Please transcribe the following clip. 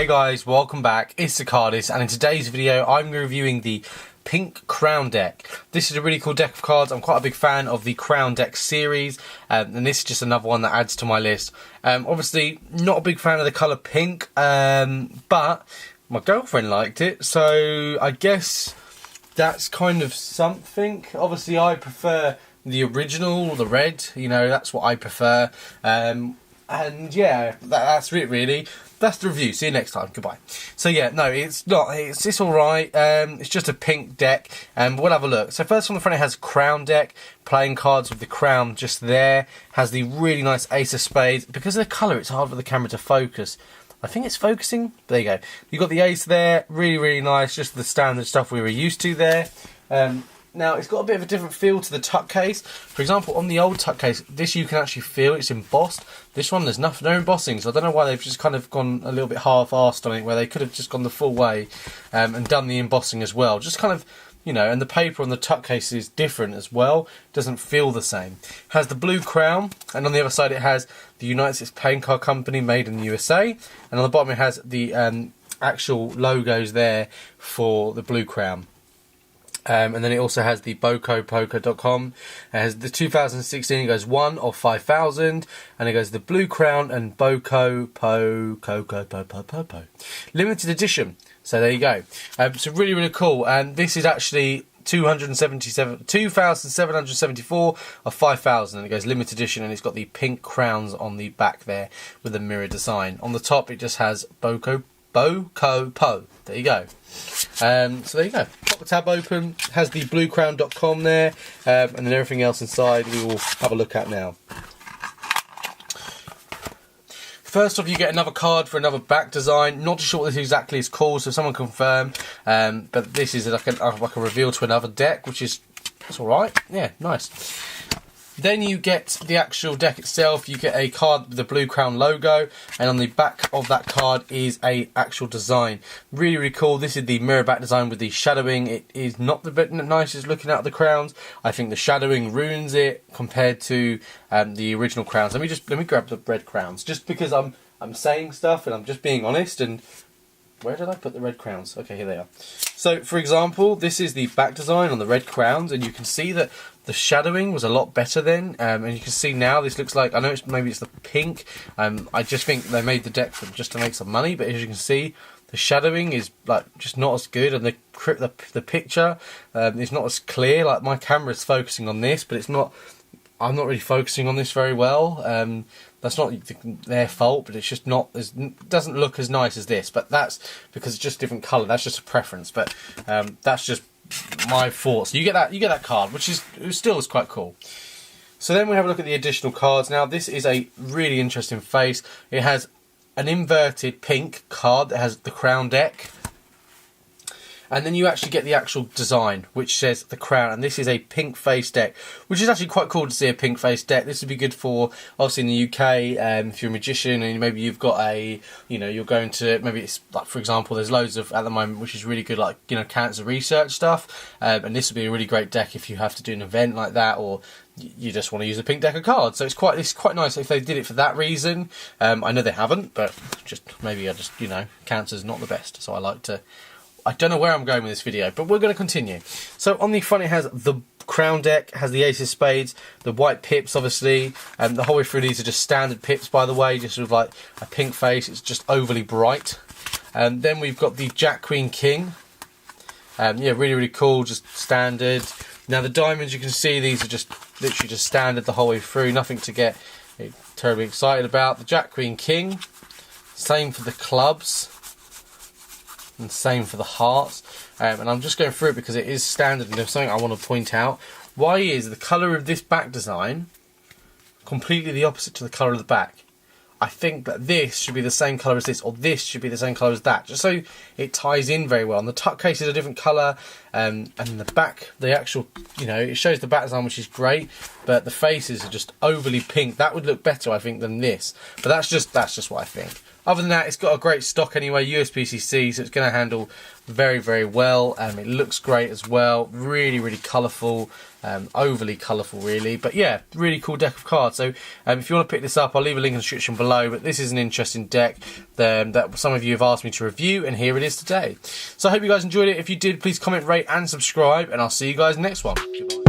Hey guys, welcome back, it's Zacardis, and in today's video I'm reviewing the Pink Crown deck. This is a really cool deck of cards. I'm quite a big fan of the Crown deck series, and this is just another one that adds to my list. Obviously not a big fan of the colour pink, but my girlfriend liked it, so I guess that's kind of something. Obviously I prefer the original, the red, you know, that's what I prefer. And yeah, that's it really. That's the review. See you next time. Goodbye. So yeah, no, it's not. It's all right. It's just a pink deck, and we'll have a look. So first on the front, it has Crown deck, playing cards with the crown just there. Has the really nice Ace of Spades. Because of the colour, it's hard for the camera to focus. I think it's focusing. There you go. You've got the Ace there. Really, really nice. Just the standard stuff we were used to there. Now, it's got a bit of a different feel to the tuck case. For example, on the old tuck case, this you can actually feel it's embossed. This one, there's no embossing, so I don't know why they've just kind of gone a little bit half-arsed on it, where they could have just gone the full way and done the embossing as well. Just kind of, you know, and the paper on the tuck case is different as well. Doesn't feel the same. Has the blue crown, and on the other side it has the United States Playing Card Company made in the USA. And on the bottom it has the actual logos there for the blue crown. And then it also has the BocoPoker.com. It has the 2016, it goes 1 of 5,000. And it goes the Blue Crown and Boco Po. Limited edition. So there you go. So really, really cool. And this is actually 2,774 of 5,000. And it goes limited edition, and it's got the pink crowns on the back there with a mirror design. On the top, it just has Boco Po. There you go. So there you go. Pop the tab open. Has the bluecrown.com there, and then everything else inside we will have a look at now. First off, you get another card for another back design. Not too sure what this exactly is called, so someone confirm. But this is like a reveal to another deck, which is that's all right. Yeah, nice. Then you get the actual deck itself. You get a card with the Blue Crown logo, and on the back of that card is a actual design. Really, really cool. This is the mirror back design with the shadowing. It is not the bit nicest looking out of the crowns. I think the shadowing ruins it compared to the original crowns. Let me grab the red crowns, just because I'm saying stuff and I'm just being honest. And where did I put the red crowns? Okay, here they are. So, for example, this is the back design on the red crowns, and you can see that the shadowing was a lot better then, and you can see now this looks like, I know maybe it's the pink, I just think they made the deck just to make some money, but as you can see, the shadowing is like just not as good, and the picture is not as clear. Like my camera is focusing on this, but I'm not really focusing on this very well. That's not their fault, but it's just not it doesn't look as nice as this. But that's because it's just different colour. That's just a preference. But that's just my thoughts. You get that card, which is still quite cool. So then we have a look at the additional cards. Now this is a really interesting face. It has an inverted pink card that has the Crown deck. And then you actually get the actual design, which says the crown, and this is a pink face deck, which is actually quite cool to see a pink face deck. This would be good for, obviously in the UK, if you're a magician and maybe you've got you're going to, maybe it's like, for example, there's loads of, at the moment, which is really good, like, cancer research stuff, and this would be a really great deck if you have to do an event like that, or you just want to use a pink deck of cards. So it's quite nice if they did it for that reason. I know they haven't, but maybe cancer's not the best, so I don't know where I'm going with this video, but we're going to continue. So on the front it has the Crown deck, has the Ace of Spades, the white pips obviously, and the whole way through these are just standard pips, by the way, just sort of like a pink face. It's just overly bright. And then we've got the Jack, Queen, King. Yeah, really, really cool, just standard. Now the diamonds, you can see these are just literally just standard the whole way through, nothing to get terribly excited about. The Jack, Queen, King, same for the clubs. And same for the hearts, and I'm just going through it because it is standard, and there's something I want to point out. Why is the colour of this back design completely the opposite to the colour of the back? I think that this should be the same colour as this, or this should be the same colour as that, just so it ties in very well. And the tuck case is a different colour, and the back, the actual, it shows the back design, which is great, but the faces are just overly pink. That would look better, I think, than this, but that's just what I think. Other than that, it's got a great stock anyway, USB-C, so it's going to handle very, very well. It looks great as well. Really, really colourful. Overly colourful, really. But yeah, really cool deck of cards. So if you want to pick this up, I'll leave a link in the description below. But this is an interesting deck that some of you have asked me to review, and here it is today. So I hope you guys enjoyed it. If you did, please comment, rate and subscribe, and I'll see you guys next one. Goodbye.